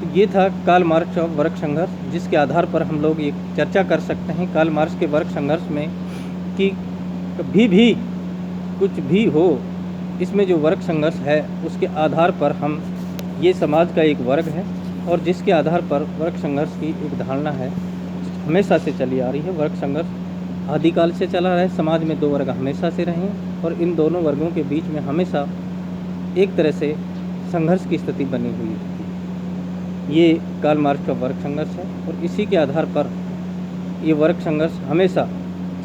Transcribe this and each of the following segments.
तो ये था कार्ल मार्क्स और वर्ग संघर्ष, जिसके आधार पर हम लोग ये चर्चा कर सकते हैं कार्ल मार्क्स के वर्ग संघर्ष में कि कभी भी कुछ भी हो, इसमें जो वर्ग संघर्ष है उसके आधार पर हम ये समाज का एक वर्ग है और जिसके आधार पर वर्ग संघर्ष की एक धारणा है हमेशा से चली आ रही है। वर्ग संघर्ष आदिकाल से चला रहा है, समाज में दो वर्ग हमेशा से रहे हैं और इन दोनों वर्गों के बीच में हमेशा एक तरह से संघर्ष की स्थिति बनी हुई है। ये कार्ल मार्क्स का वर्ग संघर्ष है और इसी के आधार पर ये वर्ग संघर्ष हमेशा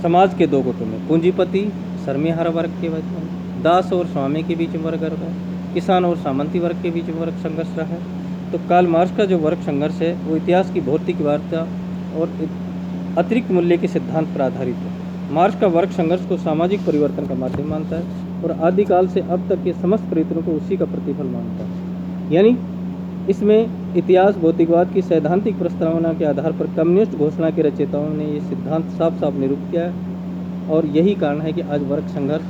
समाज के दो गुटों में, पूंजीपति श्रमिहारा वर्ग के बीच में, दास और स्वामी के बीच में वर्ग रहा है, किसान और सामंती वर्ग के बीच में वर्ग संघर्ष रहा है। तो कार्ल मार्क्स का जो वर्ग संघर्ष है वो इतिहास की भौतिक वार्ता और अतिरिक्त मूल्य के सिद्धांत पर आधारित है। मार्क्स का वर्ग संघर्ष को सामाजिक परिवर्तन का माध्यम मानता है और आदिकाल से अब तक के समस्त प्रयत्नों को उसी का प्रतिफल मानता है। यानी इसमें इतिहास भौतिकवाद की सैद्धांतिक प्रस्तावना के आधार पर कम्युनिस्ट घोषणा के रचयिताओं ने ये सिद्धांत साफ साफ निरूपित किया है और यही कारण है कि आज वर्ग संघर्ष,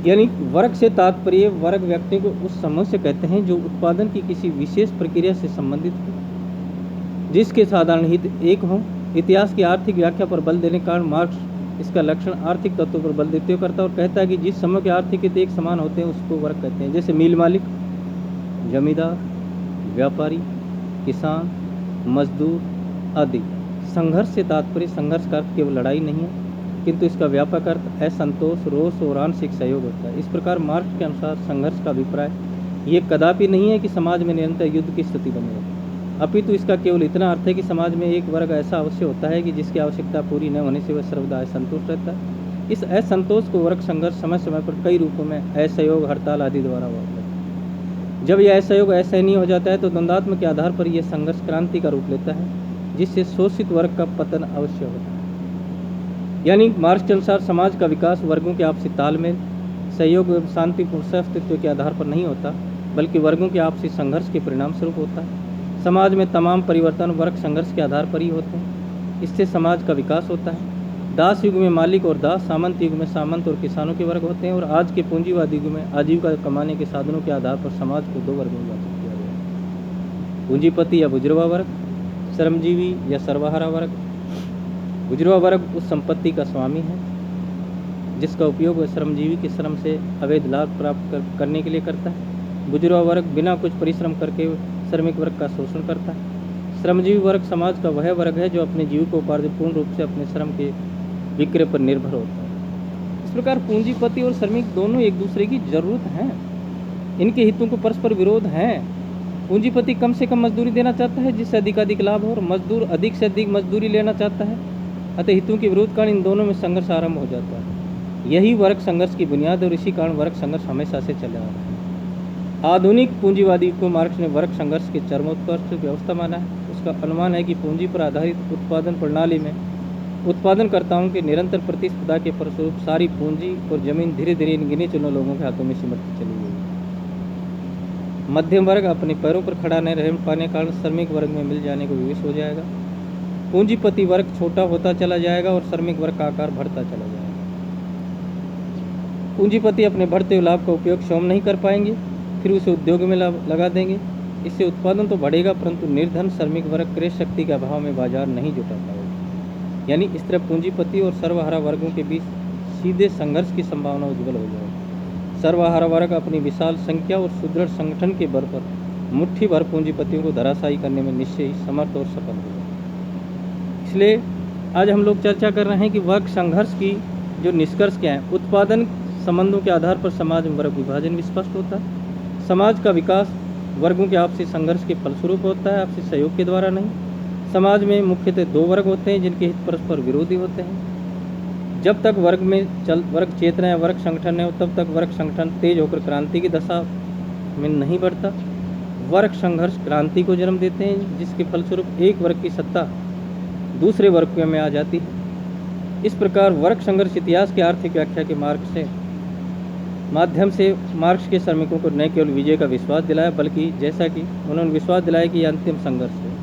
यानी वर्ग से तात्पर्य वर्ग व्यक्ति को उस समूह से कहते हैं जो उत्पादन की किसी विशेष प्रक्रिया से संबंधित हो, जिसके साधारण हित एक हों। इतिहास की आर्थिक व्याख्या पर बल देने के कारण मार्क्स इसका लक्षण आर्थिक तत्वों पर बल देते हुए करता है और कहता है कि जिस समूह के आर्थिक हित एक समान होते हैं उसको वर्ग कहते हैं, जैसे मिल मालिक, जमींदार, व्यापारी, किसान, मजदूर आदि। संघर्ष से तात्पर्य संघर्ष का अर्थ केवल लड़ाई नहीं है किंतु इसका व्यापक अर्थ असंतोष, रोष और आंशिक सहयोग होता है। इस प्रकार मार्क्स के अनुसार संघर्ष का अभिप्राय ये कदापि नहीं है कि समाज में निरंतर युद्ध की स्थिति बनी रहे, अपितु इसका केवल इतना अर्थ है कि समाज में एक वर्ग ऐसा अवश्य होता है कि जिसकी आवश्यकता पूरी न होने से वह सर्वदा असंतुष्ट रहता है। इस असंतोष को वर्ग संघर्ष समय समय पर कई रूपों में असहयोग, हड़ताल आदि द्वारा होता है। जब यह असहयोग असहनीय हो जाता है तो द्वंद्वात्मक के आधार पर यह संघर्ष क्रांति का रूप लेता है, जिससे शोषित वर्ग का पतन अवश्य होता है। यानी मार्क्स के अनुसार समाज का विकास वर्गों के आपसी तालमेल, सहयोग एवं शांतिपूर्ण सह-अस्तित्व के आधार पर नहीं होता, बल्कि वर्गों के आपसी संघर्ष के परिणाम स्वरूप होता है। समाज में तमाम परिवर्तन वर्ग संघर्ष के आधार पर ही होते हैं, इससे समाज का विकास होता है। दास युग में मालिक और दास, सामंत युग में सामंत और किसानों के वर्ग होते हैं और आज के पूंजीवादी युग में आजीविका कमाने के साधनों के आधार पर समाज को दो वर्गों में विभाजित किया गया है, पूंजीपति या बुजुर्गा वर्ग, श्रमजीवी या सर्वहारा वर्ग। बुजुर्गा वर्ग उस संपत्ति का स्वामी है जिसका उपयोग वह श्रमजीवी के श्रम से अवैध लाभ प्राप्त करने के लिए करता है। बुजुर्गा वर्ग बिना कुछ परिश्रम करके श्रमिक वर्ग का शोषण करता है। श्रमजीवी वर्ग समाज का वह वर्ग है जो अपने जीविकोपार्जन पूर्ण रूप से अपने श्रम के विक्रय पर निर्भर होता है। इस प्रकार पूंजीपति और श्रमिक दोनों एक दूसरे की जरूरत हैं, इनके हितों को परस्पर विरोध हैं। पूंजीपति कम से कम मजदूरी देना चाहता है जिससे अधिकाधिक लाभ हो और मजदूर अधिक से अधिक मजदूरी लेना चाहता है, अतः हितों के विरोध कारण इन दोनों में संघर्ष आरंभ हो जाता है। यही वर्ग संघर्ष की बुनियाद और इसी कारण वर्ग संघर्ष हमेशा से चला आ रहा है। आधुनिक पूंजीवादी को मार्क्स ने वर्ग संघर्ष के चरमोत्कर्ष व्यवस्था माना है। उसका अनुमान है कि पूंजी पर आधारित उत्पादन प्रणाली में उत्पादनकर्ताओं की निरंतर प्रतिस्पर्धा के फलस्वरूप सारी पूंजी और जमीन धीरे धीरे इन गिने चुने लोगों के हाथों में सिमटती चली गई। मध्यम वर्ग अपने पैरों पर खड़ा न रह पाने के कारण श्रमिक वर्ग में मिल जाने को विवश हो जाएगा। पूंजीपति वर्ग छोटा होता चला जाएगा और श्रमिक वर्ग का आकार बढ़ता चला जाएगा। पूंजीपति अपने बढ़ते हुए लाभ का उपयोग स्वयं नहीं कर पाएंगे, फिर उसे उद्योग में लगा देंगे। इससे उत्पादन तो बढ़ेगा परंतु निर्धन श्रमिक वर्ग क्रय शक्ति के अभाव में बाजार नहीं जुटा पाएगा। यानी इस तरह पूंजीपति और सर्वहारा वर्गों के बीच सीधे संघर्ष की संभावना उज्ज्वल हो जाएगी। सर्वहारा वर्ग अपनी विशाल संख्या और सुदृढ़ संगठन के बल पर मुट्ठी भर पूंजीपतियों को धराशायी करने में निश्चय ही समर्थ और सफल होगा। इसलिए आज हम लोग चर्चा कर रहे हैं कि वर्ग संघर्ष की जो निष्कर्ष क्या है। उत्पादन संबंधों के आधार पर समाज में वर्ग विभाजन भी स्पष्ट होता है। समाज का विकास वर्गों के आपसी संघर्ष के फलस्वरूप होता है, आपसी सहयोग के द्वारा नहीं। समाज में मुख्यतः दो वर्ग होते हैं जिनके हित परस्पर विरोधी होते हैं। जब तक वर्ग चेतना या वर्ग संगठन है तब तक वर्ग संगठन तेज होकर क्रांति की दशा में नहीं बढ़ता। वर्ग संघर्ष क्रांति को जन्म देते हैं जिसके फलस्वरूप एक वर्ग की सत्ता दूसरे वर्ग में आ जाती है। इस प्रकार वर्ग संघर्ष इतिहास की आर्थिक व्याख्या के माध्यम से मार्क्स के श्रमिकों को न केवल विजय का विश्वास दिलाया बल्कि जैसा कि उन्होंने विश्वास दिलाया कि यह अंतिम संघर्ष है।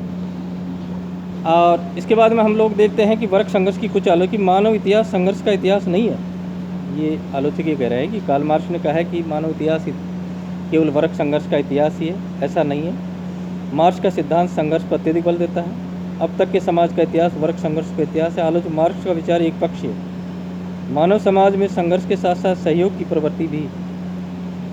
और इसके बाद में हम लोग देखते हैं कि वर्ग संघर्ष की कुछ आलोचना, मानव इतिहास संघर्ष का इतिहास नहीं है। ये आलोचक ये कह रहे हैं कि कार्ल मार्क्स ने कहा है कि मानव इतिहास केवल वर्ग संघर्ष का इतिहास ही है, ऐसा नहीं है। मार्क्स का सिद्धांत संघर्ष पर अत्यधिक बल देता है। अब तक के समाज का इतिहास वर्ग संघर्ष का इतिहास है। आलोचक मार्क्स का विचार एक पक्षीय है। मानव समाज में संघर्ष के साथ साथ सहयोग की प्रवृत्ति भी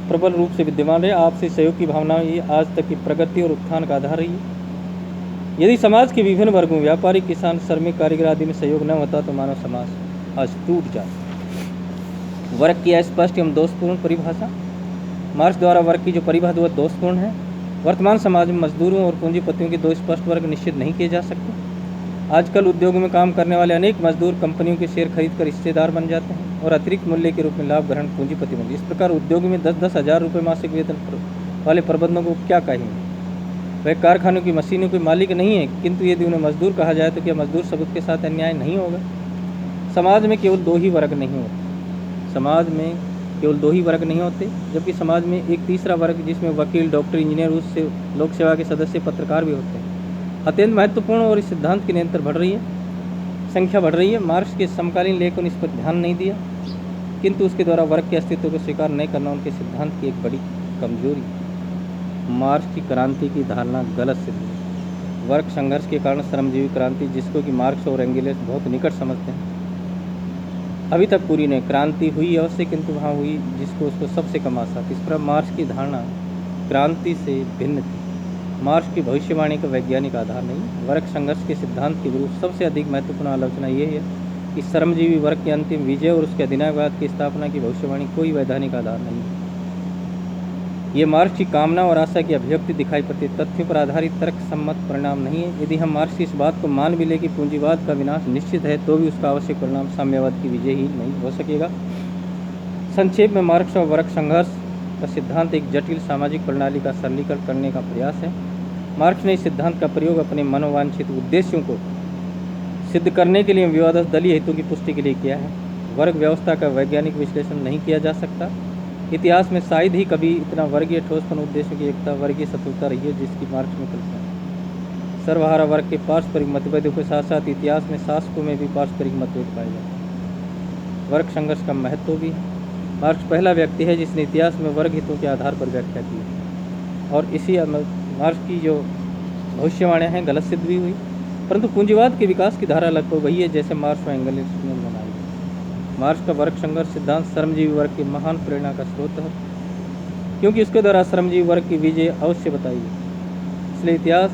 प्रबल रूप से विद्यमान है। आपसी सहयोग की भावना ही आज तक की प्रगति और उत्थान का आधार रही है। यदि समाज के विभिन्न वर्गों व्यापारी, किसान, श्रमिक, कारीगर आदि में सहयोग न होता तो मानव समाज आज टूट जाता। वर्ग की अस्पष्ट एवं दोषपूर्ण परिभाषा। मार्क्स द्वारा वर्ग की जो परिभाषा वह दोषपूर्ण है। वर्तमान समाज में मजदूरों और पूंजीपतियों के दो स्पष्ट वर्ग निश्चित नहीं किए जा सकते। आजकल उद्योगों में काम करने वाले अनेक मजदूर कंपनियों के शेयर खरीदकर हिस्सेदार बन जाते हैं और अतिरिक्त मूल्य के रूप में लाभ ग्रहण पूंजीपति बनते हैं। इस प्रकार उद्योग में 10-10 हज़ार रुपये मासिक वेतन वाले प्रबंधकों को क्या कहेंगे? वह कारखानों की मशीनों के मालिक नहीं है, किंतु यदि उन्हें मजदूर कहा जाए तो क्या मजदूर सबूत के साथ अन्याय नहीं होगा? समाज में केवल दो ही वर्ग नहीं होते। समाज में केवल दो ही वर्ग नहीं होते, जबकि समाज में एक तीसरा वर्ग जिसमें वकील, डॉक्टर, इंजीनियर, उससे लोक सेवा के सदस्य, पत्रकार भी होते हैं, अत्यंत महत्वपूर्ण और इस सिद्धांत की निरंतर बढ़ रही है, संख्या बढ़ रही है। मार्क्स के समकालीन लेखकों ने इस पर ध्यान नहीं दिया, किंतु उसके द्वारा वर्ग के अस्तित्व को स्वीकार नहीं करना उनके सिद्धांत की एक बड़ी कमजोरी। मार्क्स की क्रांति की धारणा गलत सिद्ध हुई। वर्ग संघर्ष के कारण श्रमजीवी क्रांति, जिसको कि मार्क्स और एंगेल्स बहुत निकट समझते हैं, अभी तक पूरी नहीं। क्रांति हुई अवश्य, किंतु वहाँ हुई जिसको उसको सबसे कम आशा थी। इस पर मार्क्स की धारणा क्रांति से भिन्न थी। मार्क्स की भविष्यवाणी का वैज्ञानिक आधार नहीं। वर्ग संघर्ष के सिद्धांत के विरुद्ध सबसे अधिक महत्वपूर्ण आलोचना ये है कि श्रमजीवी वर्ग की अंतिम विजय और उसके अधिनायकवाद की स्थापना की भविष्यवाणी कोई वैधानिक आधार नहीं है। ये मार्क्स की कामना और आशा की अभिव्यक्ति दिखाई पड़ती तथ्यों पर आधारित तर्क सम्मत परिणाम नहीं है। यदि हम मार्क्स की इस बात को मान भी ले कि पूंजीवाद का विनाश निश्चित है, तो भी उसका आवश्यक परिणाम साम्यवाद की विजय ही नहीं हो सकेगा। संक्षेप में मार्क्स और वर्ग संघर्ष का सिद्धांत एक जटिल सामाजिक प्रणाली का सरलीकरण करने का प्रयास है। मार्क्स ने इस सिद्धांत का प्रयोग अपने मनोवांछित उद्देश्यों को सिद्ध करने के लिए विवादास्पद दलीय हितों की पुष्टि के लिए किया है। वर्ग व्यवस्था का वैज्ञानिक विश्लेषण नहीं किया जा सकता। इतिहास में शायद ही कभी इतना वर्गीय ठोसपन, उद्देश्यों की एकता, वर्गीय शत्रुता रही है जिसकी मार्क्स में कल्पना है। सर्वहारा वर्ग के पारस्परिक मतभेदों के साथ साथ इतिहास में शासकों में भी पारस्परिक मतभेद पाए जाते हैं। वर्ग संघर्ष का महत्व भी है। मार्क्स पहला व्यक्ति है जिसने इतिहास में वर्ग हितों के आधार पर व्याख्या की है और इसी मार्क्स की जो भविष्यवाणियाँ हैं गलत सिद्ध भी हुई। परंतु पूंजीवाद के विकास की धारा लगभग वही है जैसे मार्क्स और एंगल्स ने बनाई। मार्क्स का वर्ग संघर्ष सिद्धांत श्रमजीवी वर्ग की महान प्रेरणा का स्रोत है, क्योंकि उसके द्वारा श्रमजीवी वर्ग की विजय अवश्य बताई है। इसलिए इतिहास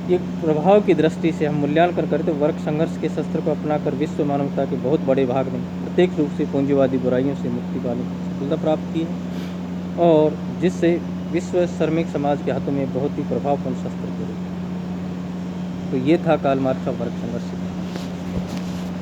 के प्रभाव की दृष्टि से हम मूल्यांकन करते वर्ग संघर्ष के शस्त्र को अपनाकर विश्व मानवता के बहुत बड़े भाग में प्रत्येक रूप से पूंजीवादी बुराइयों से मुक्ति पाने की सफलता प्राप्त की है और जिससे विश्व श्रमिक समाज के हाथों में बहुत ही प्रभावपूर्ण शस्त्र थे। तो ये था कार्ल मार्क्स का वर्ग संघर्ष।